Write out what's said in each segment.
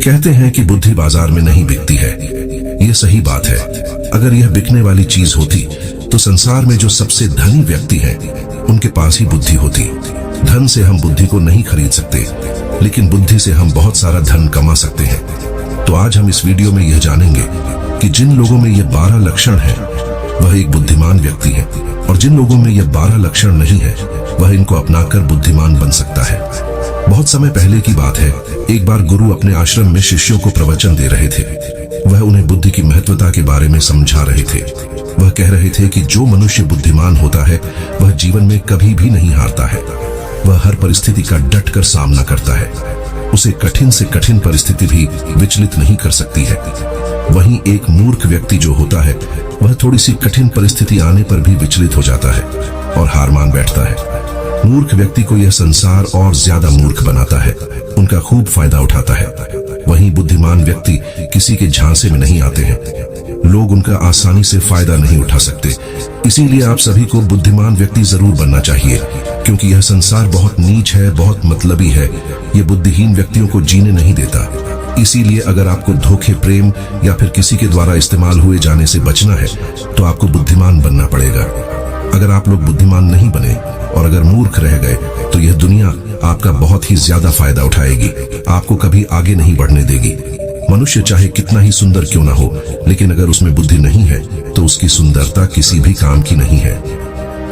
कहते हैं कि बुद्धि बाजार में नहीं बिकती है। यह सही बात है। अगर यह बिकने वाली चीज होती तो संसार में जो सबसे धनी व्यक्ति हैं उनके पास ही बुद्धि होती। धन से हम बुद्धि को नहीं खरीद सकते, लेकिन बुद्धि से हम बहुत सारा धन कमा सकते हैं। तो आज हम इस वीडियो में यह जानेंगे कि जिन लोगों में ये 12 लक्षण हैं वह एक बुद्धिमान व्यक्ति है, और जिन लोगों में ये 12 लक्षण नहीं है वह इनको अपनाकर बुद्धिमान बन सकता है। बहुत समय पहले की बात है, एक बार गुरु अपने आश्रम में शिष्यों को प्रवचन दे रहे थे। वह उन्हें बुद्धि की महत्वता के बारे में समझा रहे थे। वह कह रहे थे कि जो मनुष्य बुद्धिमान होता है वह जीवन में कभी भी नहीं हारता है। वह हर परिस्थिति का डटकर सामना करता है। उसे कठिन से कठिन परिस्थिति भी विचलित नहीं कर सकती है। वहीं एक मूर्ख व्यक्ति जो होता है वह थोड़ी सी कठिन परिस्थिति आने पर भी विचलित हो जाता है और हार मान बैठता है। मूर्ख व्यक्ति को यह संसार और ज्यादा मूर्ख बनाता है, उनका खूब फायदा उठाता है। वहीं बुद्धिमान व्यक्ति किसी के झांसे में नहीं आते हैं। लोग उनका आसानी से फायदा नहीं उठा सकते। इसीलिए आप सभी को बुद्धिमान व्यक्ति जरूर बनना चाहिए, क्योंकि यह संसार बहुत नीच है, बहुत मतलबी है। यह बुद्धिहीन व्यक्तियों को जीने नहीं देता। इसीलिए अगर आपको धोखे, प्रेम या फिर किसी के द्वारा इस्तेमाल हुए जाने से बचना है तो आपको बुद्धिमान बनना पड़ेगा। अगर आप लोग बुद्धिमान नहीं बने और अगर मूर्ख रह गए तो यह दुनिया आपका बहुत ही ज्यादा फायदा उठाएगी, आपको कभी आगे नहीं बढ़ने देगी। मनुष्य चाहे कितना ही सुंदर क्यों ना हो, लेकिन अगर उसमें बुद्धि नहीं है तो उसकी सुंदरता किसी भी काम की नहीं है,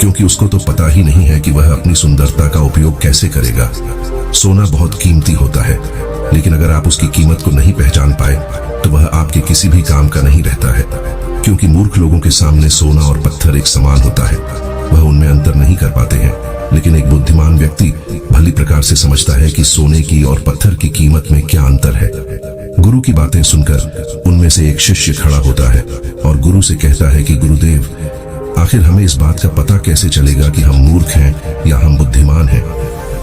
क्योंकि उसको तो पता ही नहीं है कि वह अपनी सुंदरता का उपयोग कैसे करेगा। सोना बहुत कीमती होता है, लेकिन अगर आप उसकी कीमत को नहीं पहचान पाए तो वह आपके किसी भी काम का नहीं रहता है, क्योंकि मूर्ख लोगों के सामने सोना और पत्थर एक समान होता है। वह उनमें अंतर नहीं कर पाते हैं। लेकिन एक बुद्धिमान व्यक्ति भली प्रकार से समझता है कि सोने की और पत्थर की कीमत में क्या अंतर है। गुरु की बातें सुनकर उनमें से एक शिष्य खड़ा होता है और गुरु से कहता है कि गुरुदेव, आखिर हमें इस बात का पता कैसे चलेगा कि हम मूर्ख हैं या हम बुद्धिमान हैं।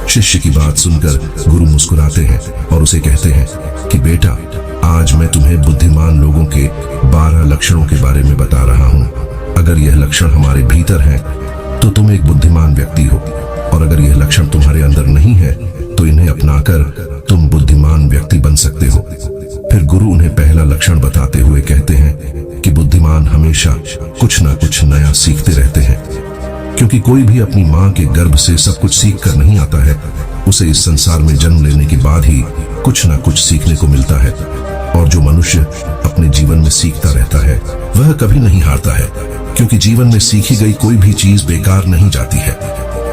शिष्य की बात सुनकर गुरु मुस्कुराते हैं और उसे कहते हैं कि बेटा, आज मैं तुम्हें बुद्धिमान लोगों के 12 लक्षणों के बारे में बता रहा हूं। अगर यह लक्षण हमारे भीतर हैं तो तुम एक बुद्धिमान व्यक्ति हो, और अगर यह लक्षण तुम्हारे अंदर नहीं है तो इन्हें अपनाकर तुम बुद्धिमान व्यक्ति बन सकते हो। फिर गुरु उन्हें पहला लक्षण बताते हुए कहते हैं कि बुद्धिमान हमेशा कुछ ना कुछ नया सीखते रहते हैं, क्योंकि कोई भी अपनी मां के गर्भ से सब कुछ सीख कर नहीं आता है। उसे इस संसार में जन्म लेने के बाद ही कुछ ना कुछ सीखने को मिलता है। और जो मनुष्य अपने जीवन में सीखता रहता है वह कभी नहीं हारता है, क्योंकि जीवन में सीखी गई कोई भी चीज बेकार नहीं जाती है।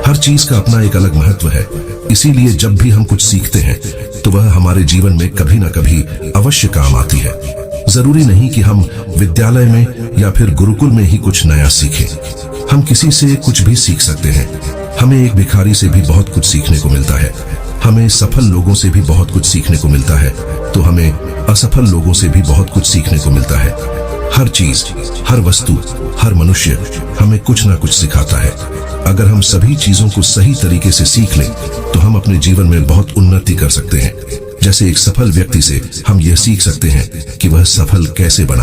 हर चीज का अपना एक अलग महत्व है। इसीलिए जब भी हम कुछ सीखते हैं तो वह हमारे जीवन में कभी ना कभी अवश्य काम आती है। जरूरी नहीं कि हम विद्यालय में या फिर गुरुकुल में ही कुछ नया सीखें। हम किसी से कुछ भी सीख सकते हैं। हमें एक भिखारी से भी बहुत कुछ सीखने को मिलता है। हमें सफल लोगों से भी बहुत कुछ सीखने को मिलता है, तो हमें असफल लोगों से भी बहुत कुछ सीखने को मिलता है। हर चीज, हर वस्तु, हर मनुष्य हमें कुछ ना कुछ सिखाता है। अगर हम सभी चीजों को सही तरीके से सीख लें तो हम अपने जीवन में बहुत उन्नति कर सकते हैं। जैसे एक सफल व्यक्ति से हम यह सीख सकते हैं कि वह सफल कैसे बना,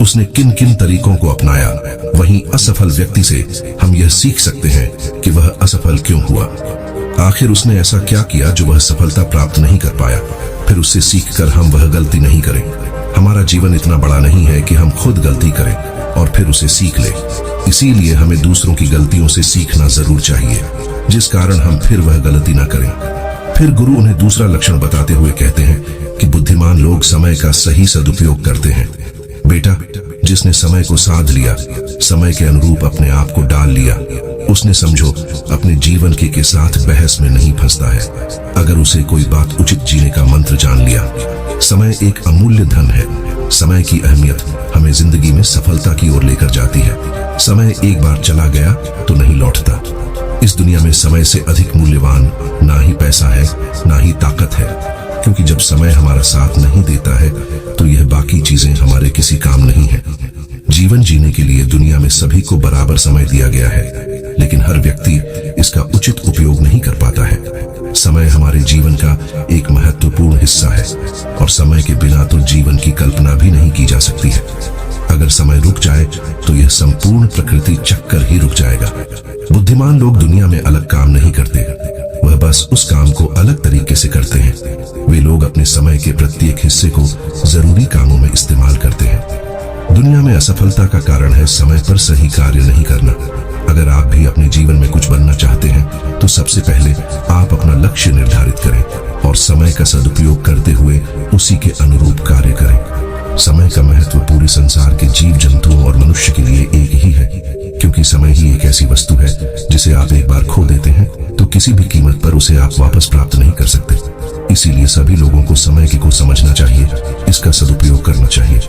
उसने किन किन तरीकों को अपनाया। वहीं असफल व्यक्ति से हम यह सीख सकते हैं कि वह असफल क्यों हुआ, आखिर उसने ऐसा क्या किया जो वह सफलता प्राप्त नहीं कर पाया। फिर उससे सीखकर हम वह गलती नहीं करें। हमारा जीवन इतना बड़ा नहीं है कि हम खुद गलती करें और फिर उसे सीख लें। इसीलिए हमें दूसरों की गलतियों से सीखना जरूर चाहिए, जिस कारण हम फिर वह गलती ना करें। फिर गुरु उन्हें दूसरा लक्षण बताते हुए कहते हैं कि बुद्धिमान लोग समय का सही सदुपयोग करते हैं। बेटा, जिसने समय को साध लिया, समय के अनुरूप अपने आप को डाल लिया, उसने समझो अपने जीवन के साथ बहस में नहीं फंसता है। अगर उसे कोई बात उचित जीने का मंत्र जान लिया। समय एक अमूल्य धन है। समय की अहमियत हमें जिंदगी में सफलता की ओर लेकर जाती है। समय एक बार चला गया तो नहीं लौटता। इस दुनिया में समय से अधिक मूल्यवान ना ही पैसा है ना ही ताकत है, क्योंकि जब समय हमारा साथ नहीं देता है तो यह बाकी चीजें हमारे किसी काम नहीं है। जीवन जीने के लिए दुनिया में सभी को बराबर समय दिया गया है, लेकिन हर व्यक्ति इसका उचित उपयोग नहीं कर पाता है। समय हमारे जीवन का एक महत्वपूर्ण हिस्सा है और समय के बिना तो जीवन की कल्पना भी नहीं की जा सकती है। अगर समय रुक जाए तो यह संपूर्ण प्रकृति चक्कर ही रुक जाएगा। बुद्धिमान लोग दुनिया में अलग काम नहीं करते, वह वह बस उस काम को अलग तरीके से करते हैं। वे लोग अपने समय के प्रत्येक हिस्से को जरूरी कामों में इस्तेमाल करते हैं। दुनिया में असफलता का कारण है समय पर सही कार्य नहीं करना। अगर आप भी अपने जीवन में कुछ बनना चाहते हैं तो सबसे पहले आप अपना लक्ष्य निर्धारित करें और समय का सदुपयोग करते हुए उसी के अनुरूप कार्य करें। समय का महत्व पूरे संसार के जीव जंतुओं और मनुष्य के लिए एक ही है, क्योंकि समय ही एक ऐसी वस्तु है जिसे आप एक बार खो देते हैं तो किसी भी कीमत पर उसे आप वापस प्राप्त नहीं कर सकते। इसीलिए सभी लोगों को समय को समझना चाहिए, इसका सदुपयोग करना चाहिए।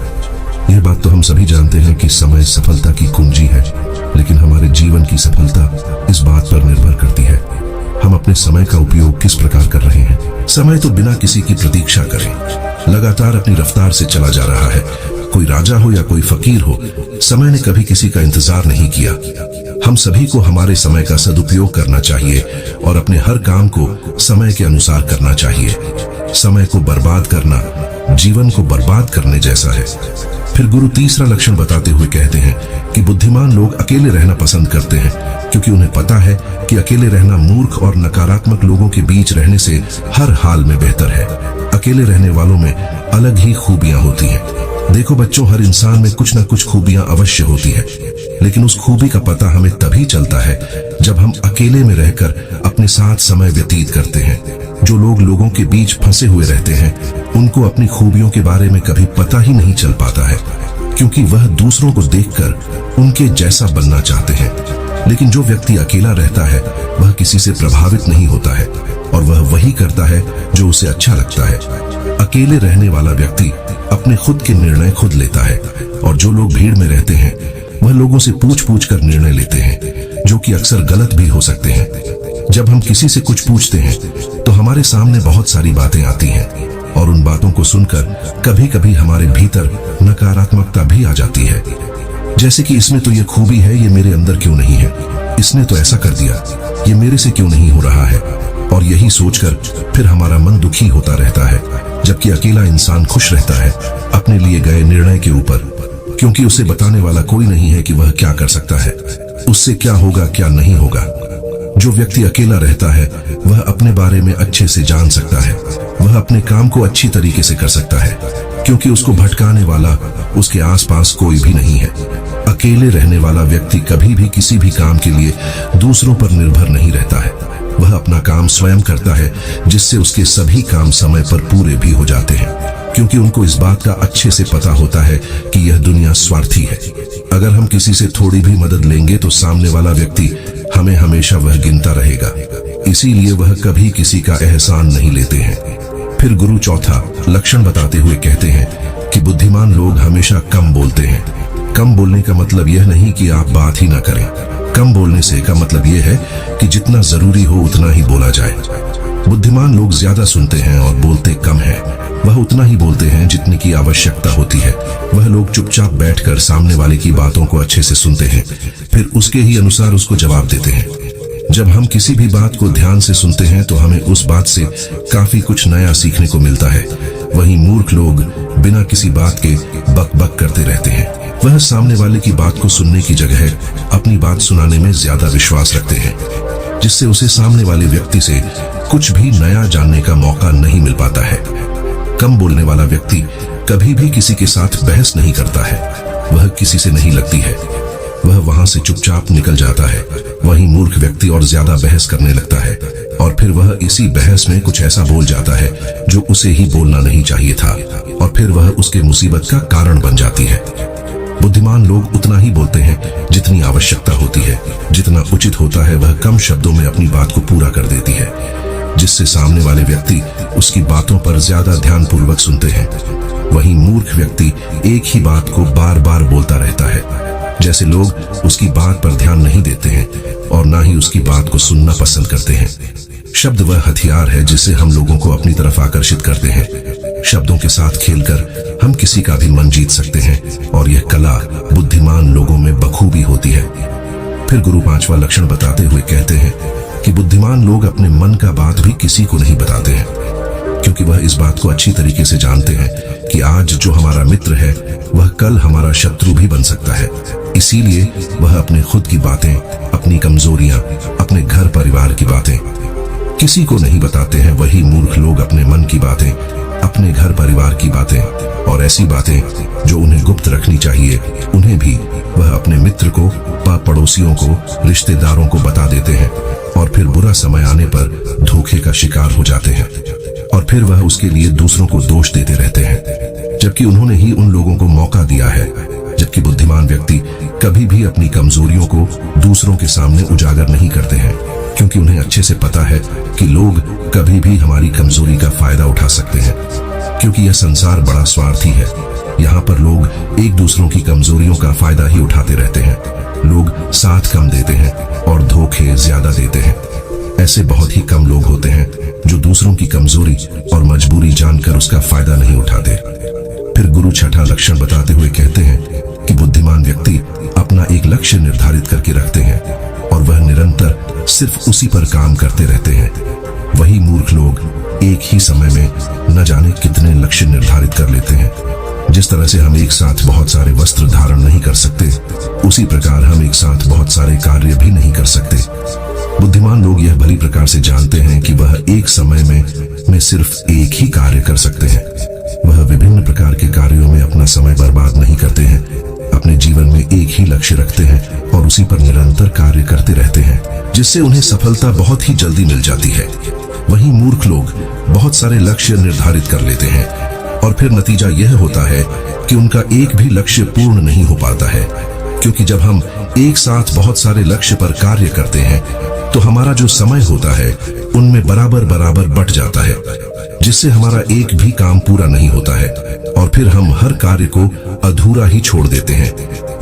यह बात तो हम सभी जानते हैं कि समय सफलता की कुंजी है, लेकिन हमारे जीवन की सफलता इस बात पर निर्भर करती है हम अपने समय का उपयोग किस प्रकार कर रहे हैं। समय तो बिना किसी की प्रतीक्षा करे लगातार अपनी रफ्तार से चला जा रहा है। कोई राजा हो या कोई फकीर हो, समय ने कभी किसी का इंतजार नहीं किया। हम सभी को हमारे समय का सदुपयोग करना चाहिए और अपने हर काम को समय के अनुसार करना चाहिए। समय को बर्बाद करना जीवन को बर्बाद करने जैसा है। फिर गुरु तीसरा लक्षण बताते हुए कहते हैं कि बुद्धिमान लोग अकेले रहना पसंद करते हैं, क्योंकि उन्हें पता है कि अकेले रहना मूर्ख और नकारात्मक लोगों के बीच रहने से हर हाल में बेहतर है। अकेले रहने वालों में अलग ही खूबियां होती हैं। देखो बच्चों, हर इंसान में कुछ न कुछ खूबियां अवश्य होती है, लेकिन उस खूबी का पता हमें तभी चलता है जब हम अकेले में रहकर अपने साथ समय व्यतीत करते हैं। जो लोग लोगों के बीच फंसे हुए रहते हैं उनको अपनी खूबियों के बारे में कभी पता ही नहीं चल पाता है, क्योंकि वह दूसरों को देखकर उनके जैसा बनना चाहते हैं। लेकिन जो व्यक्ति अकेला रहता है वह किसी से प्रभावित नहीं होता है और वह वही करता है जो उसे अच्छा लगता है। अकेले रहने वाला व्यक्ति अपने खुद के निर्णय खुद लेता है, और जो लोग भीड़ में रहते हैं वह लोगों से पूछ पूछ कर निर्णय लेते हैं, जो कि अक्सर गलत भी हो सकते हैं। जब हम किसी से कुछ पूछते हैं तो हमारे सामने बहुत सारी बातें आती हैं, और उन बातों को सुनकर कभी कभी हमारे भीतर नकारात्मकता भी आ जाती है, जैसे कि इसमें तो ये खूबी है, ये मेरे अंदर क्यों नहीं है, इसने तो ऐसा कर दिया, ये मेरे से क्यों नहीं हो रहा है। और यही सोचकर फिर हमारा मन दुखी होता रहता है, जबकि अकेला इंसान खुश रहता है अपने लिए गए निर्णय के ऊपर, क्योंकि उसे बताने वाला कोई नहीं है कि वह क्या कर सकता है, उससे क्या होगा क्या नहीं होगा। जो व्यक्ति अकेला रहता है वह अपने बारे में अच्छे से जान सकता है, वह अपने काम को अच्छी तरीके से कर सकता है, क्योंकि उसको भटकाने वाला उसके आसपास कोई भी नहीं है। अकेले रहने वाला व्यक्ति कभी भी किसी भी काम के लिए दूसरों पर निर्भर नहीं रहता है। वह अपना काम स्वयं करता है, जिससे उसके सभी काम समय पर पूरे भी हो जाते हैं, क्योंकि उनको इस बात का अच्छे से पता होता है कि यह दुनिया स्वार्थी है। अगर हम किसी से थोड़ी भी मदद लेंगे तो सामने वाला व्यक्ति हमें हमेशा वह गिनता रहेगा, इसीलिए वह कभी किसी का एहसान नहीं लेते हैं। फिर गुरु चौथा लक्षण बताते हुए कहते हैं कि बुद्धिमान लोग हमेशा कम बोलते हैं। कम बोलने का मतलब यह नहीं कि आप बात ही ना करें। कम बोलने से का मतलब यह है कि जितना जरूरी हो उतना ही बोला जाए। बुद्धिमान लोग ज्यादा सुनते हैं और बोलते कम हैं। वह उतना ही बोलते हैं जितनी की आवश्यकता होती है। वह लोग चुपचाप बैठकर सामने वाले की बातों को अच्छे से सुनते हैं, फिर उसके ही अनुसार उसको जवाब देते हैं। जब हम किसी भी बात को ध्यान से सुनते हैं तो हमें उस बात से काफी कुछ नया सीखने को मिलता है। वहीं मूर्ख लोग बिना किसी बात के बक बक करते रहते हैं। वह सामने वाले की बात को सुनने की जगह अपनी बात सुनाने में ज्यादा विश्वास रखते हैं, जिससे उसे सामने वाले व्यक्ति से कुछ भी नया जानने का मौका नहीं मिल पाता है। कम बोलने वाला व्यक्ति कभी भी किसी के साथ बहस नहीं करता है, वह किसी से नहीं लगती है, वह वहां से चुपचाप निकल जाता है। वहीं मूर्ख व्यक्ति और ज्यादा बहस करने लगता है, और फिर वह इसी बहस में कुछ ऐसा बोल जाता है जो उसे ही बोलना नहीं चाहिए था, और फिर वह उसके मुसीबत का कारण बन जाती है। बुद्धिमान लोग उतना ही बोलते हैं जितनी आवश्यकता होती है। जितना उचित होता है वह कम शब्दों में अपनी बात को पूरा कर देती है, जिससे सामने वाले व्यक्ति उसकी बातों पर ज्यादा ध्यानपूर्वक सुनते हैं। वहीं मूर्ख व्यक्ति एक ही बात को बार बार बोलता रहता है, जैसे लोग उसकी बात पर ध्यान नहीं देते हैं और ना ही उसकी बात को सुनना पसंद करते हैं। शब्द वह हथियार है जिससे हम लोगों को अपनी तरफ आकर्षित करते हैं। शब्दों के साथ खेलकर हम किसी का भी मन जीत सकते हैं, और यह कला बुद्धिमान लोगों में बखूबी होती है। फिर गुरु पांचवा लक्षण बताते हुए कहते हैं कि बुद्धिमान लोग अपने मन का बात भी किसी को नहीं बताते हैं, क्योंकि वह इस बात को अच्छी तरीके से जानते हैं कि आज जो हमारा मित्र है वह कल हमारा शत्रु भी बन सकता है। इसीलिए वह अपने खुद की बातें, अपनी कमजोरियां, अपने घर परिवार की बातें किसी को नहीं बताते हैं। वही मूर्ख लोग अपने मन की बातें, अपने घर परिवार की बातें और ऐसी बातें जो उन्हें गुप्त रखनी चाहिए, उन्हें भी वह अपने मित्र को, पड़ोसियों को, रिश्तेदारों को बता देते हैं और फिर बुरा समय आने पर धोखे का शिकार हो जाते हैं और फिर वह उसके लिए दूसरों को दोष देते रहते हैं, जबकि उन्होंने ही उन लोगों को मौका दिया है। जबकि बुद्धिमान व्यक्ति कभी भी अपनी कमजोरियों को दूसरों के सामने उजागर नहीं करते हैं, क्योंकि उन्हें अच्छे से पता है कि लोग कभी भी हमारी कमजोरी का फायदा उठा सकते हैं, क्योंकि यह संसार बड़ा स्वार्थी है। यहाँ पर लोग एक दूसरों की कमजोरियों का फायदा ही उठाते रहते हैं। लोग साथ कम देते हैं और धोखे ज्यादा देते हैं। ऐसे बहुत ही कम लोग होते हैं जो दूसरों की कमजोरी और मजबूरी जानकर उसका फायदा नहीं उठाते। फिर गुरु छठा लक्षण बताते हुए कहते हैं कि बुद्धिमान व्यक्ति अपना एक लक्ष्य निर्धारित करके रखते हैं और वह निरंतर सिर्फ उसी पर काम करते रहते हैं। वही मूर्ख लोग एक ही समय में न जाने कितने लक्ष्य निर्धारित कर लेते हैं। जिस तरह से हम एक साथ बहुत सारे वस्त्र धारण नहीं कर सकते, उसी प्रकार हम एक साथ बहुत सारे कार्य भी नहीं कर सकते। बुद्धिमान लोग यह भली प्रकार से जानते हैं कि वह एक समय में सिर्फ एक ही कार्य कर सकते हैं। वह विभिन्न प्रकार के कार्यों में अपना समय बर्बाद नहीं करते हैं, अपने जीवन में एक ही लक्ष्य रखते हैं और उसी पर निरंतर कार्य करते रहते हैं, जिससे उन्हें सफलता बहुत ही जल्दी मिल जाती है। वहीं मूर्ख लोग बहुत सारे लक्ष्य निर्धारित कर लेते हैं और फिर नतीजा यह होता है कि उनका एक भी लक्ष्य पूर्ण नहीं हो पाता है, क्योंकि जब हम एक साथ बहुत सारे लक्ष्य पर कार्य करते हैं तो हमारा जो समय होता है उनमें बराबर बराबर बट जाता है, जिससे हमारा एक भी काम पूरा नहीं होता है और फिर हम हर कार्य को अधूरा ही छोड़ देते हैं।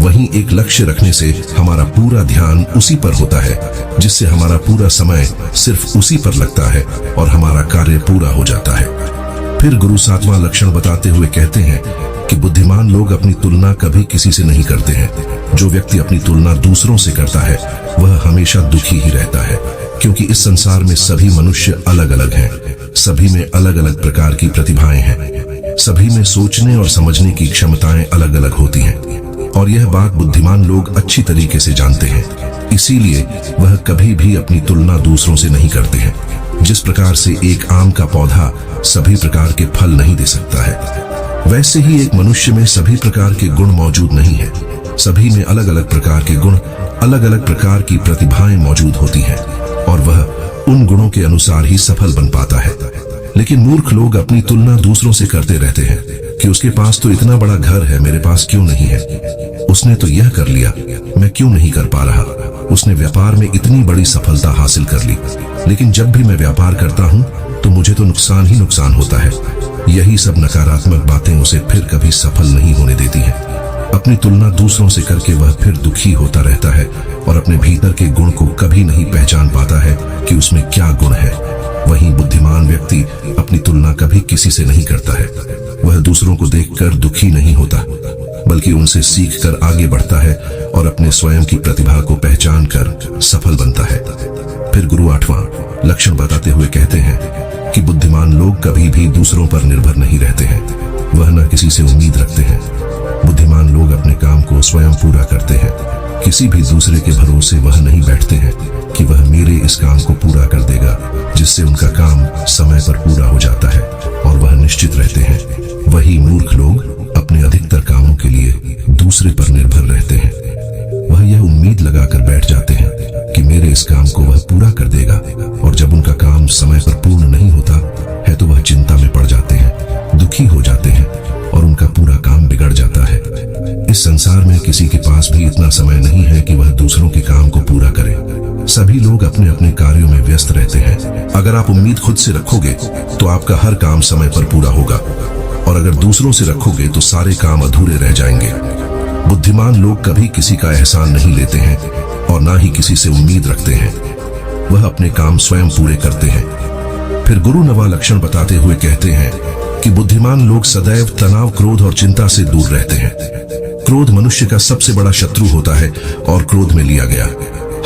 वहीं एक लक्ष्य रखने से हमारा पूरा ध्यान उसी पर होता है, जिससे हमारा पूरा समय सिर्फ उसी पर लगता है और हमारा कार्य पूरा हो जाता है। फिर गुरु सातवां लक्षण बताते हुए कहते हैं कि बुद्धिमान लोग अपनी तुलना कभी किसी से नहीं करते हैं। जो व्यक्ति अपनी तुलना दूसरों से करता है वह हमेशा दुखी ही रहता है, क्योंकि इस संसार में सभी मनुष्य अलग अलग हैं, सभी में अलग अलग प्रकार की प्रतिभाएं हैं, सभी में सोचने और समझने की क्षमताएं अलग अलग होती हैं और यह बात बुद्धिमान लोग अच्छी तरीके से जानते हैं। इसीलिए वह कभी भी अपनी तुलना दूसरों से नहीं करते हैं। जिस प्रकार से एक आम का पौधा सभी प्रकार के फल नहीं दे सकता है, वैसे ही एक मनुष्य में सभी प्रकार के गुण मौजूद नहीं है। सभी में अलग अलग प्रकार के गुण, अलग अलग प्रकार की प्रतिभाएं मौजूद होती हैं और वह उन गुणों के अनुसार ही सफल बन पाता है। लेकिन मूर्ख लोग अपनी तुलना दूसरों से करते रहते हैं कि उसके पास तो इतना बड़ा घर है, मेरे पास क्यों नहीं है? उसने तो यह कर लिया, मैं क्यों नहीं कर पा रहा? उसने व्यापार में इतनी बड़ी सफलता हासिल कर ली, लेकिन जब भी मैं व्यापार करता हूं तो मुझे तो नुकसान ही नुकसान होता है। यही सब नकारात्मक बातें उसे फिर कभी सफल नहीं होने देती हैं। अपनी तुलना दूसरों से करके वह फिर दुखी होता रहता है और अपने भीतर के गुण को कभी नहीं पहचान पाता है कि उसमें क्या गुण है। वहीं बुद्धिमान व्यक्ति अपनी तुलना कभी किसी से नहीं करता है। वह दूसरों को देखकर दुखी नहीं होता, बल्कि उनसे सीखकर आगे बढ़ता है और अपने स्वयं की प्रतिभा को पहचान कर सफल बनता है। फिर गुरु आठवां लक्षण बताते हुए कहते हैं कि बुद्धिमान लोग कभी भी दूसरों पर निर्भर नहीं रहते हैं, वह न किसी से उम्मीद रखते हैं। बुद्धिमान लोग अपने काम को स्वयं पूरा करते हैं, किसी भी दूसरे के भरोसे वह नहीं बैठते हैं कि वह मेरे इस काम को पूरा कर देगा, जिससे उनका काम समय पर पूरा हो जाता है और वह निश्चित रहते हैं। वही मूर्ख लोग अपने अधिकतर कामों के लिए दूसरे पर निर्भर रहते हैं। वह यह उम्मीद लगाकर बैठ जाते हैं कि मेरे इस काम को वह पूरा कर देगा, और जब उनका काम समय पर पूर्ण नहीं होता है तो वह चिंता में पड़ जाते हैं, दुखी हो जाते हैं और उनका पूरा काम बिगड़ जाता है। इस संसार में किसी के पास भी इतना समय नहीं है कि वह दूसरों के काम को पूरा करे। सभी लोग अपने अपने कार्यों में व्यस्त रहते हैं। अगर आप उम्मीद खुद से रखोगे तो आपका हर काम समय पर पूरा होगा, और अगर दूसरों से रखोगे तो सारे काम अधूरे रह जाएंगे। बुद्धिमान लोग कभी किसी का एहसान नहीं लेते हैं और ना ही किसी से उम्मीद रखते हैं। वह अपने काम स्वयं पूरे करते हैं। फिर गुरु नवा लक्षण बताते हुए कहते हैं कि बुद्धिमान लोग सदैव तनाव, क्रोध और चिंता से दूर रहते हैं। क्रोध मनुष्य का सबसे बड़ा शत्रु होता है और क्रोध में लिया गया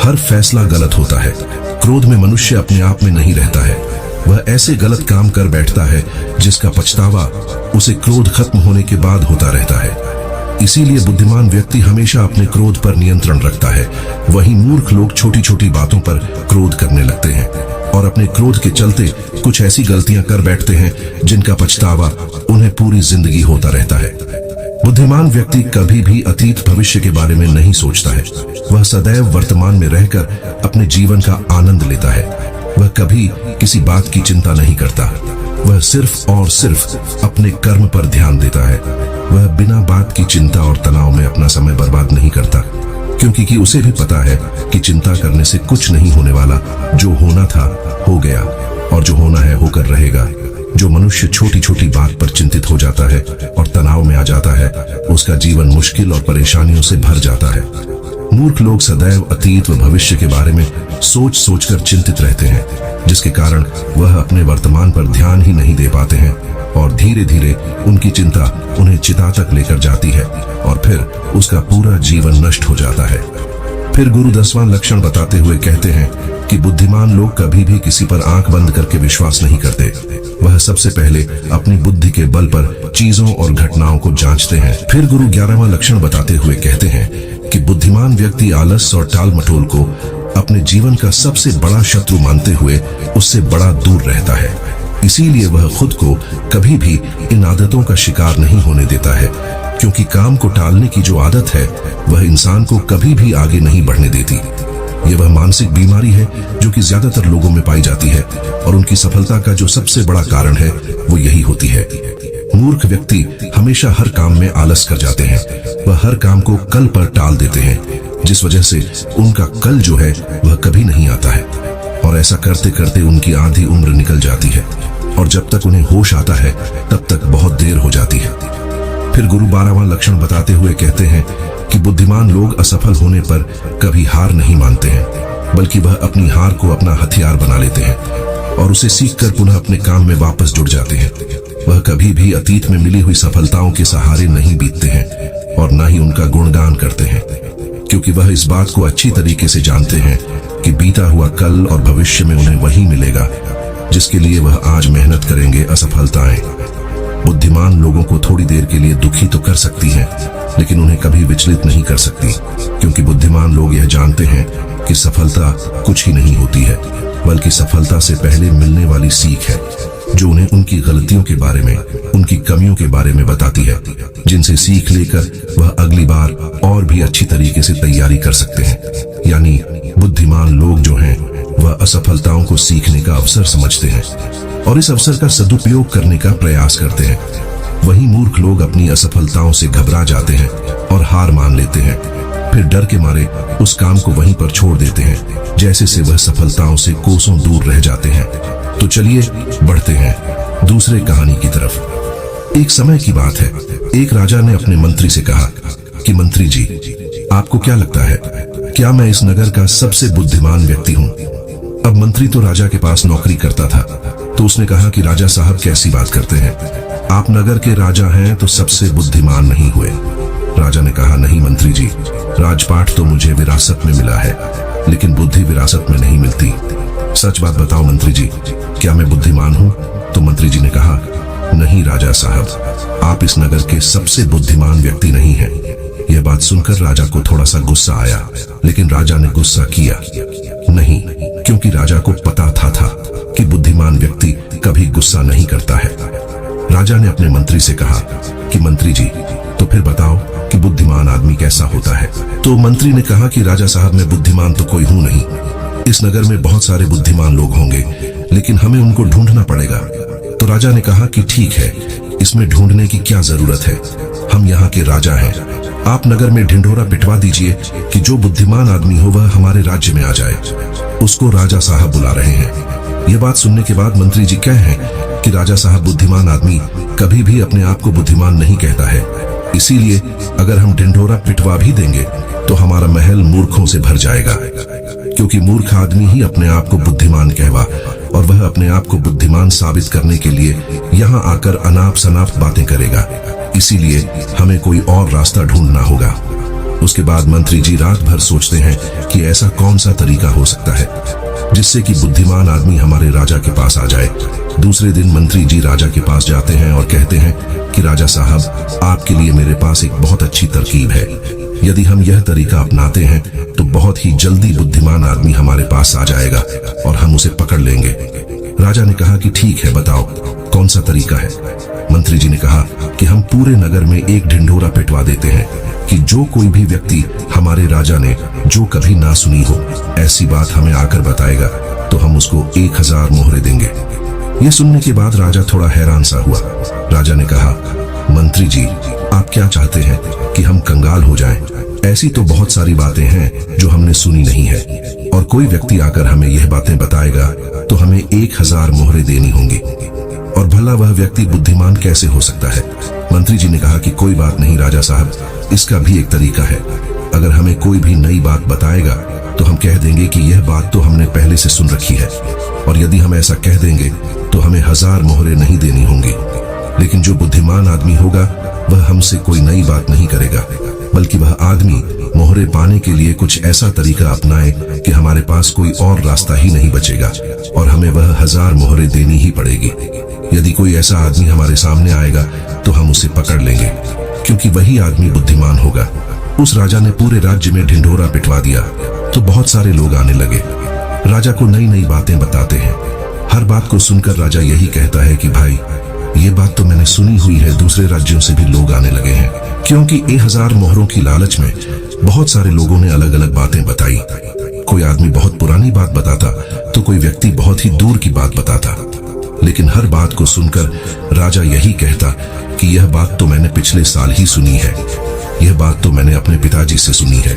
हर फैसला गलत होता है। क्रोध में मनुष्य अपने आप में नहीं रहता है, वह ऐसे गलत काम कर बैठता है जिसका पछतावा उसे क्रोध खत्म होने के बाद होता रहता है। इसीलिए बुद्धिमान व्यक्ति हमेशा अपने क्रोध पर नियंत्रण रखता है। वहीं मूर्ख लोग छोटी छोटी बातों पर क्रोध करने लगते हैं। और अपने क्रोध के चलते कुछ ऐसी गलतियां कर बैठते हैं जिनका पछतावा उन्हें पूरी जिंदगी होता रहता है। बुद्धिमान व्यक्ति कभी भी अतीत भविष्य के बारे में नहीं सोचता है। वह सदैव वर्तमान में रहकर अपने जीवन का आनंद लेता है। वह कभी किसी बात की चिंता नहीं करता। वह सिर्फ और सिर्फ अपने कर्म पर ध्यान देता है। वह बिना बात की चिंता और तनाव में अपना समय बर्बाद नहीं करता, क्योंकि उसे भी पता है कि चिंता करने से कुछ नहीं होने वाला। जो होना था हो गया, और जो होना है होकर रहेगा। जो मनुष्य छोटी छोटी बात पर चिंतित हो जाता है और तनाव में आ जाता है, उसका जीवन मुश्किल और परेशानियों से भर जाता है। मूर्ख लोग सदैव अतीत व भविष्य के बारे में सोच सोचकर चिंतित रहते हैं, जिसके कारण वह अपने वर्तमान पर ध्यान ही नहीं दे पाते हैं, और धीरे धीरे उनकी चिंता उन्हें चिता तक लेकर जाती है और फिर उसका पूरा जीवन नष्ट हो जाता है। फिर गुरु 10वां लक्षण बताते हुए कहते हैं कि बुद्धिमान लोग कभी भी किसी पर आंख बंद करके विश्वास नहीं करते। वह सबसे पहले अपनी बुद्धि के बल पर चीजों और घटनाओं को जांचते हैं। फिर गुरु 11वां लक्षण बताते हुए कहते हैं कि बुद्धिमान व्यक्ति आलस और टाल मटोल को अपने जीवन का सबसे बड़ा शत्रु मानते हुए उससे बड़ा दूर रहता है। इसीलिए वह खुद को कभी भी इन आदतों का शिकार नहीं होने देता है, क्योंकि काम को टालने की जो आदत है वह इंसान को कभी भी आगे नहीं बढ़ने देती। यह वह मानसिक बीमारी है जो कि ज्यादातर लोगों में पाई जाती है, और उनकी सफलता का जो सबसे बड़ा कारण है वो यही होती है। मूर्ख व्यक्ति हमेशा हर काम में आलस कर जाते हैं। वह हर काम को कल पर टाल देते हैं, जिस वजह से उनका कल जो है वह कभी नहीं आता है, और ऐसा करते करते उनकी आधी उम्र निकल जाती है, और जब तक उन्हें होश आता है तब तक बहुत देर हो जाती है। फिर गुरु 12वां लक्षण बताते हुए कहते हैं कि बुद्धिमान लोग असफल होने पर कभी हार नहीं मानते हैं, बल्कि वह अपनी हार को अपना हथियार बना लेते हैं और उसे सीखकर पुनः अपने काम में वापस जुट जाते हैं। वह कभी भी अतीत में मिली हुई सफलताओं के सहारे नहीं बीतते हैं और न ही उनका गुणगान करते हैं, क्योंकि वह इस बात को अच्छी तरीके से जानते हैं कि बीता हुआ कल और भविष्य में उन्हें वही मिलेगा जिसके लिए वह आज मेहनत करेंगे। असफलताएं बुद्धिमान लोगों को थोड़ी देर के लिए दुखी तो कर सकती हैं, लेकिन उन्हें कभी विचलित नहीं कर सकती, क्योंकि बुद्धिमान लोग यह जानते हैं कि सफलता कुछ ही नहीं होती है, बल्कि सफलता से पहले मिलने वाली सीख है, जो उन्हें उनकी गलतियों के बारे में, उनकी कमियों के बारे में बताती है, जिनसे सीख लेकर वह अगली बार और भी अच्छी तरीके से तैयारी कर सकते हैं। यानी बुद्धिमान लोग जो हैं वह असफलताओं को सीखने का अवसर समझते हैं और इस अवसर का सदुपयोग करने का प्रयास करते हैं। वहीं मूर्ख लोग अपनी असफलताओं से घबरा जाते हैं और हार मान लेते हैं, फिर डर के मारे उस काम को वहीं पर छोड़ देते हैं, जैसे से वह सफलताओं से कोसों दूर रह जाते हैं। तो चलिए बढ़ते हैं दूसरे कहानी की तरफ। एक समय की बात है, एक राजा ने अपने मंत्री से कहा कि मंत्री जी, आपको क्या लगता है, क्या मैं इस नगर का सबसे बुद्धिमान व्यक्ति हूँ? अब मंत्री तो राजा के पास नौकरी करता था, तो उसने कहा कि राजा साहब कैसी बात करते हैं, आप नगर के राजा हैं तो सबसे बुद्धिमान नहीं हुए। राजा ने कहा, नहीं मंत्री जी, राजपाट तो मुझे विरासत में मिला है, लेकिन बुद्धि विरासत में नहीं मिलती। सच बात बताओ मंत्री जी, क्या मैं बुद्धिमान हूँ? तो मंत्री जी ने कहा, नहीं राजा साहब, आप इस नगर के सबसे बुद्धिमान व्यक्ति नहीं हैं। यह बात सुनकर राजा को थोड़ा सा गुस्सा आया, लेकिन राजा ने गुस्सा किया नहीं, क्योंकि राजा को पता था कि बुद्धिमान व्यक्ति कभी गुस्सा नहीं करता है। राजा ने अपने मंत्री से कहा कि मंत्री जी, तो फिर बताओ कि बुद्धिमान आदमी कैसा होता है? तो मंत्री ने कहा कि राजा साहब, मैं बुद्धिमान तो कोई हूं नहीं। इस नगर में बहुत सारे बुद्धिमान लोग होंगे, लेकिन हमें उनको ढूंढना पड़ेगा। तो राजा ने कहा कि ठीक है, इसमें ढूंढने की क्या जरूरत है, हम यहाँ के राजा हैं। आप नगर में ढिंढोरा पिटवा दीजिए कि जो बुद्धिमान आदमी हो वह हमारे राज्य में आ जाए। उसको राजा साहब बुला रहे हैं। यह बात सुनने के बाद मंत्री जी कह हैं कि राजा साहब, बुद्धिमान आदमी कभी भी अपने आप को बुद्धिमान नहीं कहता है, इसीलिए अगर हम ढिंढोरा पिटवा भी देंगे तो हमारा महल मूर्खों से भर जाएगा, क्योंकि मूर्ख आदमी ही अपने आप को बुद्धिमान कहवा, और वह अपने आप को बुद्धिमान साबित करने के लिए यहाँ आकर अनाप शनाप बातें करेगा। इसीलिए हमें कोई और रास्ता ढूंढना होगा। उसके बाद मंत्री जी रात भर सोचते हैं कि ऐसा कौन सा तरीका हो सकता है जिससे कि बुद्धिमान आदमी हमारे राजा के पास आ जाए। दूसरे दिन मंत्री जी राजा के पास जाते हैं और कहते हैं कि राजा साहब, आपके लिए मेरे पास एक बहुत अच्छी तरकीब है। यदि हम यह तरीका अपनाते हैं तो बहुत ही जल्दी बुद्धिमान आदमी हमारे पास आ जाएगा और हम उसे पकड़ लेंगे। राजा ने कहा कि ठीक है, बताओ कौन सा तरीका है। मंत्री जी ने कहा कि हम पूरे नगर में एक ढिंढोरा पिटवा देते हैं कि जो कोई भी व्यक्ति हमारे राजा ने जो कभी ना सुनी हो ऐसी बात हमें आकर बताएगा तो हम उसको 1000 मोहरे देंगे। यह सुनने के बाद राजा थोड़ा हैरान सा हुआ। राजा ने कहा, मंत्री जी, आप क्या चाहते हैं कि हम कंगाल हो जाएं? ऐसी तो बहुत सारी बातें हैं जो हमने सुनी नहीं है, और कोई व्यक्ति आकर हमें यह बातें बताएगा तो हमें 1000 मोहरे देनी होंगी, और भला वह व्यक्ति बुद्धिमान कैसे हो सकता है? मंत्री जी ने कहा कि कोई बात नहीं राजा साहब, इसका भी एक तरीका है। अगर हमें कोई भी नई बात बताएगा तो हम कह देंगे कि यह बात तो हमने पहले से सुन रखी है, और यदि हम ऐसा कह देंगे तो हमें 1000 मोहरे नहीं देनी होंगी। लेकिन जो बुद्धिमान आदमी होगा वह हमसे कोई नई बात नहीं करेगा, बल्कि वह आदमी मोहरे पाने के लिए कुछ ऐसा तरीका अपनाए कि हमारे पास कोई और रास्ता ही नहीं बचेगा और हमें वह 1000 मोहरे देनी ही पड़ेगी। यदि कोई ऐसा आदमी हमारे सामने आएगा तो हम उसे पकड़ लेंगे, क्योंकि वही आदमी बुद्धिमान होगा। उस राजा ने पूरे राज्य में ढिंढोरा पिटवा दिया तो बहुत सारे लोग आने लगे। राजा को नई नई बातें बताते हैं। हर बात को सुनकर राजा यही कहता है कि भाई, ये बात तो मैंने सुनी हुई है, दूसरे राज्यों से भी लोग आने लगे हैं। क्योंकि 1000 मोहरों की लालच में बहुत सारे लोगों ने अलग अलग बातें बताई। कोई आदमी बहुत पुरानी बात बताता तो कोई व्यक्ति बहुत ही दूर की बात बताता, लेकिन हर बात को सुनकर राजा यही कहता कि यह बात तो मैंने पिछले साल ही सुनी है, यह बात तो मैंने अपने पिताजी से सुनी है।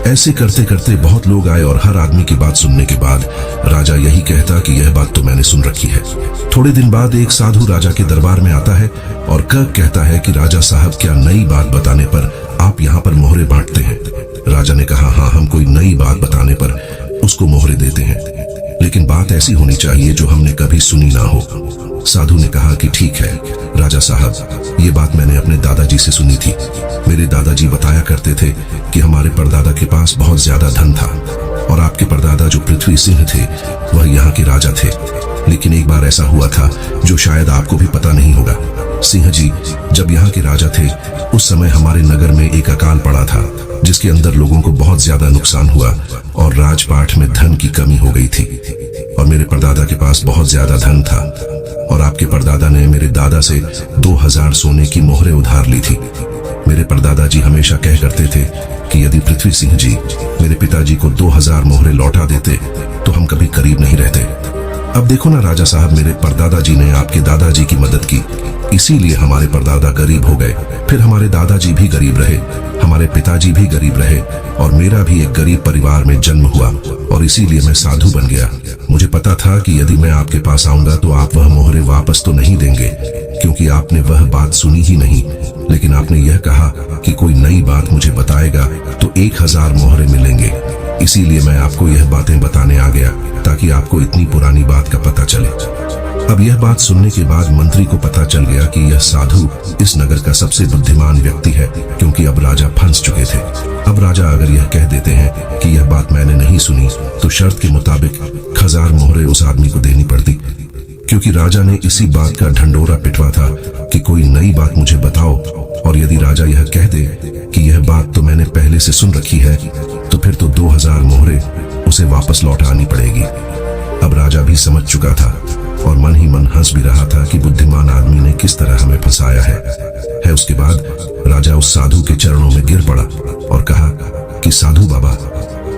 ऐसे करते करते बहुत लोग आए और हर आदमी की बात सुनने के बाद राजा यही कहता कि यह बात तो मैंने सुन रखी है। थोड़े दिन बाद एक साधु राजा के दरबार में आता है और कहता है कि राजा साहब, क्या नई बात बताने पर आप यहाँ पर मोहरे बांटते हैं? राजा ने कहा, हाँ, हम कोई नई बात बताने पर उसको मोहरे देते हैं, लेकिन बात ऐसी होनी चाहिए जो हमने कभी सुनी ना हो। साधु ने कहा कि ठीक है राजा साहब, ये बात मैंने अपने दादाजी से सुनी थी। मेरे दादाजी बताया करते थे कि हमारे परदादा के पास बहुत ज्यादा धन था, और आपके परदादा जो पृथ्वी सिंह थे वह यहाँ के राजा थे। लेकिन एक बार ऐसा हुआ था जो शायद आपको भी पता नहीं होगा। सिंह जी जब यहाँ के राजा थे उस समय हमारे नगर में एक अकाल पड़ा था, जिसके अंदर लोगों को बहुत ज्यादा नुकसान हुआ और राजपाट में धन की कमी हो गई थी। और मेरे परदादा के पास बहुत ज्यादा धन था, और आपके परदादा ने मेरे दादा से 2000 सोने की मोहरें उधार ली थी। मेरे परदादा जी हमेशा कह करते थे कि यदि पृथ्वी सिंह जी मेरे पिताजी को 2000 मोहरें लौटा देते तो हम कभी करीब नहीं रहते। अब देखो ना राजा साहब, मेरे परदादा जी ने आपके दादाजी की मदद की, इसीलिए हमारे परदादा गरीब हो गए। फिर हमारे दादाजी भी गरीब रहे, हमारे पिताजी भी गरीब रहे, और मेरा भी एक गरीब परिवार में जन्म हुआ, और इसीलिए मैं साधु बन गया। मुझे पता था कि यदि मैं आपके पास आऊंगा तो आप वह मोहरे वापस तो नहीं देंगे, क्योंकि आपने वह बात सुनी ही नहीं। लेकिन आपने यह कहा कि कोई नई बात मुझे बताएगा तो 1000 मोहरे मिलेंगे, इसीलिए मैं आपको यह बातें बताने आ गया ताकि आपको इतनी पुरानी बात का पता चले। अब यह बात सुनने के बाद मंत्री को पता चल गया कि यह साधु इस नगर का सबसे बुद्धिमान व्यक्ति है, क्योंकि अब राजा फंस चुके थे। अब राजा अगर यह कह देते हैं कि यह बात मैंने नहीं सुनी तो शर्त के मुताबिक 1000 मोहरे उस आदमी को देनी पड़ती, क्योंकि राजा ने इसी बात का ढंढोरा पिटवा था कि कोई नई बात मुझे बताओ। और यदि राजा यह कह दे कि यह बात तो मैंने पहले से सुन रखी है तो फिर तो 2000 मोहरे उसे वापस लौटानी पड़ेगी। अब राजा भी समझ चुका था और मन ही मन हंस भी रहा था कि बुद्धिमान आदमी ने किस तरह हमें फंसाया है। उसके बाद राजा उस साधु के चरणों में गिर पड़ा और कहा कि साधु बाबा,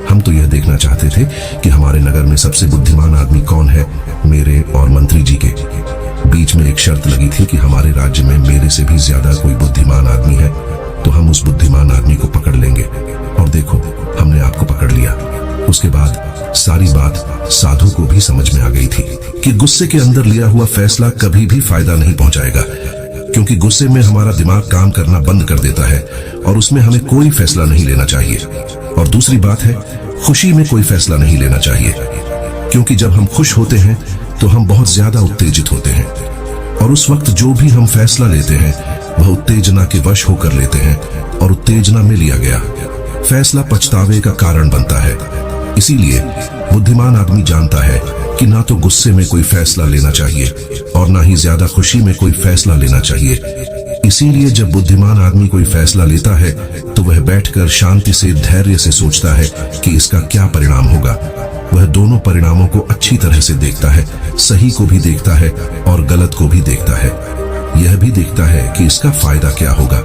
हम तो यह देखना चाहते थे कि हमारे नगर में सबसे बुद्धिमान आदमी कौन है। मेरे और मंत्री जी के बीच में एक शर्त लगी थी कि हमारे राज्य में मेरे से भी ज्यादा कोई बुद्धिमान आदमी है तो हम उस बुद्धिमान आदमी को पकड़ लेंगे, और देखो हमने आपको पकड़ लिया। उसके बाद सारी बात साधु को भी समझ में आ गई थी कि गुस्से के अंदर लिया हुआ फैसला कभी भी फायदा नहीं पहुंचाएगा, क्योंकि गुस्से में हमारा दिमाग काम करना बंद कर देता है और उसमें हमें कोई फैसला नहीं लेना चाहिए। और दूसरी बात है, खुशी में कोई फैसला नहीं लेना चाहिए, क्योंकि जब हम खुश होते हैं तो हम बहुत ज्यादा उत्तेजित होते हैं, और उस वक्त जो भी हम फैसला लेते हैं वह उत्तेजना के वश होकर लेते हैं, और उत्तेजना में लिया गया फैसला पछतावे का कारण बनता है। इसीलिए बुद्धिमान आदमी जानता है कि कि ना तो गुस्से में कोई फैसला लेना चाहिए और ना ही ज्यादा खुशी में कोई फैसला लेना चाहिए। इसीलिए जब बुद्धिमान आदमी कोई फैसला लेता है तो वह बैठकर शांति से, धैर्य से सोचता है कि इसका क्या परिणाम होगा। वह दोनों परिणामों को अच्छी तरह से देखता है, सही को भी देखता है और गलत को भी देखता है। यह भी देखता है कि इसका फायदा क्या होगा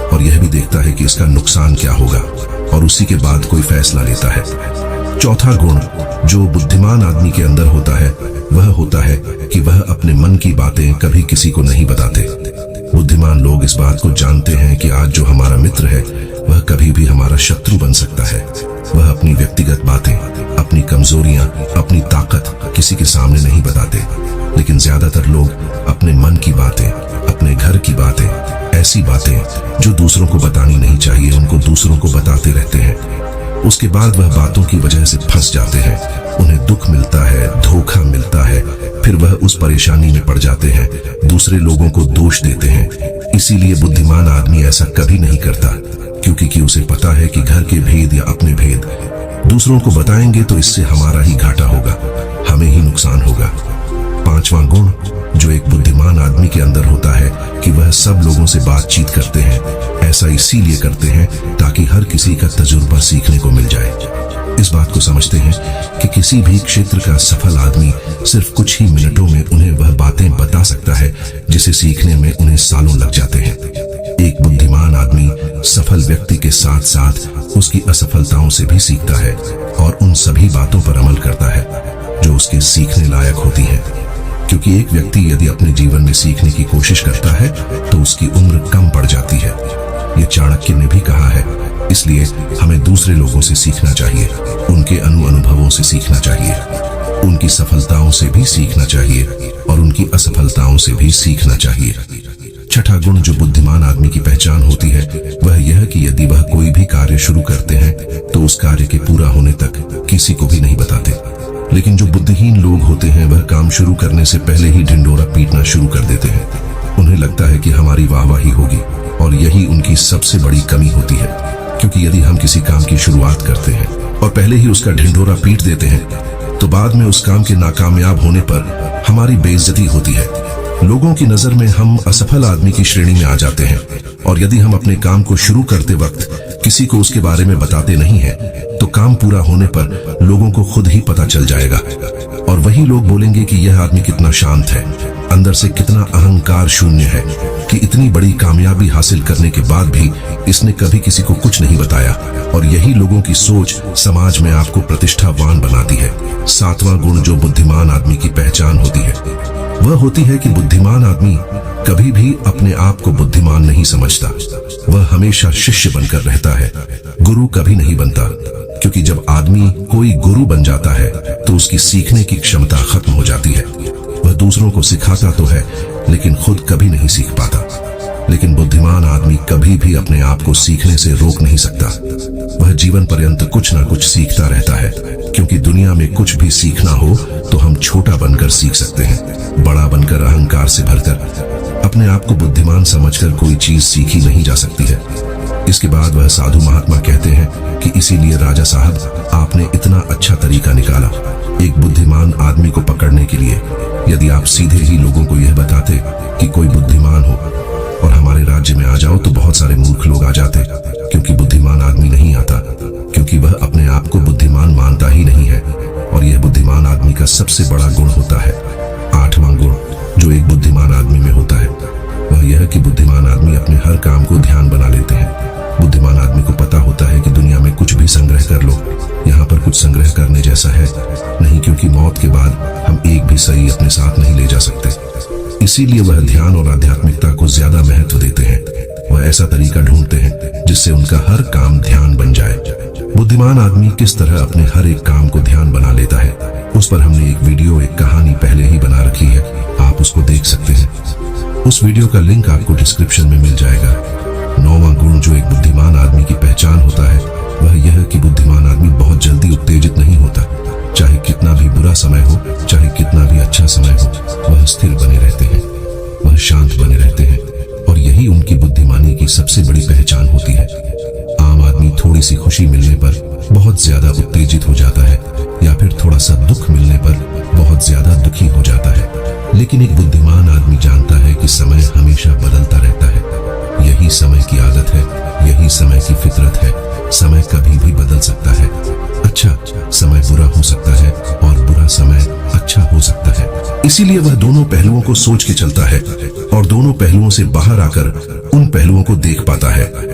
और यह भी देखता है कि इसका नुकसान क्या होगा, और उसी के बाद कोई फैसला लेता है। चौथा गुण जो बुद्धिमान आदमी के अंदर होता है वह होता है कि वह अपने मन की बातें कभी किसी को नहीं बताते। बुद्धिमान लोग इस बात को जानते हैं कि आज जो हमारा मित्र है वह कभी भी हमारा शत्रु बन सकता है। वह अपनी व्यक्तिगत बातें, अपनी कमजोरियां, अपनी ताकत किसी के सामने नहीं बताते, लेकिन ज्यादातर लोग अपने मन की बातें, अपने घर की बातें, ऐसी बातें जो दूसरों को बतानी नहीं चाहिए उनको दूसरों को बताते रहते हैं। उसके बाद वह बातों की वजह से फंस जाते हैं, उन्हें दुख मिलता है, धोखा मिलता है, फिर वह उस परेशानी में पड़ जाते हैं, दूसरे लोगों को दोष देते हैं। इसीलिए बुद्धिमान आदमी ऐसा कभी नहीं करता, क्योंकि उसे पता है कि घर के भेद या अपने भेद दूसरों को बताएंगे तो इससे हमारा ही घाटा होगा, हमें ही नुकसान होगा। पांचवा गुण जो एक बुद्धिमान आदमी के अंदर होता है कि वह सब लोगों से बातचीत करते हैं। ऐसा इसीलिए करते हैं ताकि हर किसी का तजुर्बा सीखने को मिल जाए। इस बात को समझते हैं कि किसी भी क्षेत्र का सफल आदमी सिर्फ कुछ ही मिनटों में उन्हें वह बातें बता सकता है जिसे सीखने में उन्हें सालों लग जाते हैं। एक बुद्धिमान आदमी सफल व्यक्ति के साथ साथ उसकी असफलताओं से भी सीखता है और उन सभी बातों पर अमल करता है जो उसके सीखने लायक होती हैं। क्योंकि एक व्यक्ति यदि अपने जीवन में सीखने की कोशिश करता है तो उसकी उम्र कम पड़ जाती है। ये चाणक्य ने भी कहा है। इसलिए हमें दूसरे लोगों से सीखना चाहिए, उनके अनुभवों से सीखना चाहिए, उनकी सफलताओं से भी सीखना चाहिए और उनकी असफलताओं से भी सीखना चाहिए। छठा गुण जो बुद्धिमान आदमी की पहचान होती है वह यह कि यदि वह कोई भी कार्य शुरू करते हैं तो उस कार्य के पूरा होने तक किसी को भी नहीं बताते। लेकिन जो बुद्धिहीन लोग होते हैं वह काम शुरू करने से पहले ही ढिंढोरा पीटना शुरू कर देते हैं। उन्हें लगता है कि हमारी वाहवाही होगी और यही उनकी सबसे बड़ी कमी होती है। क्योंकि यदि हम किसी काम की शुरुआत करते हैं और पहले ही उसका ढिंढोरा पीट देते हैं तो बाद में उस काम के नाकामयाब होने पर हमारी बेइज्जती होती है। लोगों की नजर में हम असफल आदमी की श्रेणी में आ जाते हैं और यदि हम अपने काम को शुरू करते वक्त किसी को उसके बारे में बताते नहीं हैं तो काम पूरा होने पर लोगों को खुद ही पता चल जाएगा और वही लोग बोलेंगे कि यह आदमी कितना शांत है, अंदर से कितना अहंकार शून्य है कि इतनी बड़ी कामयाबी हासिल करने के बाद भी इसने कभी किसी को कुछ नहीं बताया। और यही लोगों की सोच समाज में आपको प्रतिष्ठावान बनाती है। सातवां गुण जो बुद्धिमान आदमी की पहचान होती है वह होती है कि बुद्धिमान आदमी कभी भी अपने आप को बुद्धिमान नहीं समझता। वह हमेशा शिष्य बनकर रहता है, गुरु कभी नहीं बनता। क्योंकि जब आदमी कोई गुरु बन जाता है तो उसकी सीखने की क्षमता खत्म हो जाती है। वह दूसरों को सिखाता तो है लेकिन खुद कभी नहीं सीख पाता। लेकिन बुद्धिमान आदमी कभी भी अपने आप को सीखने से रोक नहीं सकता। वह जीवन पर्यंत कुछ ना कुछ सीखता रहता है, क्योंकि दुनिया में कुछ भी सीखना हो तो हम छोटा बनकर सीख सकते हैं। बड़ा बनकर, अहंकार से भरकर, अपने आप को बुद्धिमान समझकर कोई चीज सीखी नहीं जा सकती है। इसके बाद वह साधु महात्मा कहते हैं कि इसीलिए राजा साहब आपने इतना अच्छा तरीका निकाला एक बुद्धिमान आदमी को पकड़ने के लिए। यदि आप सीधे ही लोगों को यह बताते कि कोई बुद्धिमान हो और हमारे राज्य में आ जाओ तो बहुत सारे मूर्ख लोग आ जाते, क्योंकि बुद्धिमान आदमी नहीं आता, क्योंकि वह अपने आप को बुद्धिमान मानता ही नहीं है। और यह बुद्धिमान आदमी का सबसे बड़ा गुण होता है। आठवां गुण जो एक बुद्धिमान आदमी में होता है वह यह कि बुद्धिमान आदमी अपने हर काम को ध्यान बना लेते हैं। बुद्धिमान आदमी को पता होता है कि दुनिया में कुछ भी संग्रह कर लो, यहाँ पर कुछ संग्रह करने जैसा है नहीं, क्योंकि मौत के बाद हम एक भी सही अपने साथ नहीं ले जा सकते। इसीलिए वह ध्यान और आध्यात्मिकता को ज्यादा महत्व देते हैं। वह ऐसा तरीका ढूंढते हैं जिससे उनका हर काम ध्यान बन जाए। बुद्धिमान आदमी किस तरह अपने हर एक काम को ध्यान बना लेता है उस पर हमने एक वीडियो, एक कहानी पहले ही बना रखी है, आप उसको देख सकते हैं। उस वीडियो का लिंक आपको डिस्क्रिप्शन में मिल जाएगा। 9वां गुण जो एक बुद्धिमान आदमी की पहचान होता है वह यह कि बुद्धिमान आदमी बहुत जल्दी उत्तेजित नहीं होता। चाहे कितना भी बुरा समय हो, चाहे कितना भी अच्छा समय हो, वह स्थिर बने रहते हैं, वह शांत बने रहते हैं और यही उनकी बुद्धिमानी की सबसे बड़ी पहचान होती है। आम आदमी थोड़ी सी खुशी मिलने पर बहुत ज्यादा उत्तेजित हो जाता है या फिर थोड़ा सा दुख मिलने पर बहुत ज्यादा दुखी हो जाता है। लेकिन एक बुद्धिमान आदमी जानता है कि समय हमेशा बदलता रहता है। यही समय की आदत है, यही समय की फितरत है। समय कभी भी बदल सकता है। अच्छा समय बुरा हो सकता है और बुरा समय अच्छा हो सकता है। इसीलिए वह दोनों पहलुओं को सोच के चलता है और दोनों पहलुओं से बाहर आकर उन पहलुओं को देख पाता है।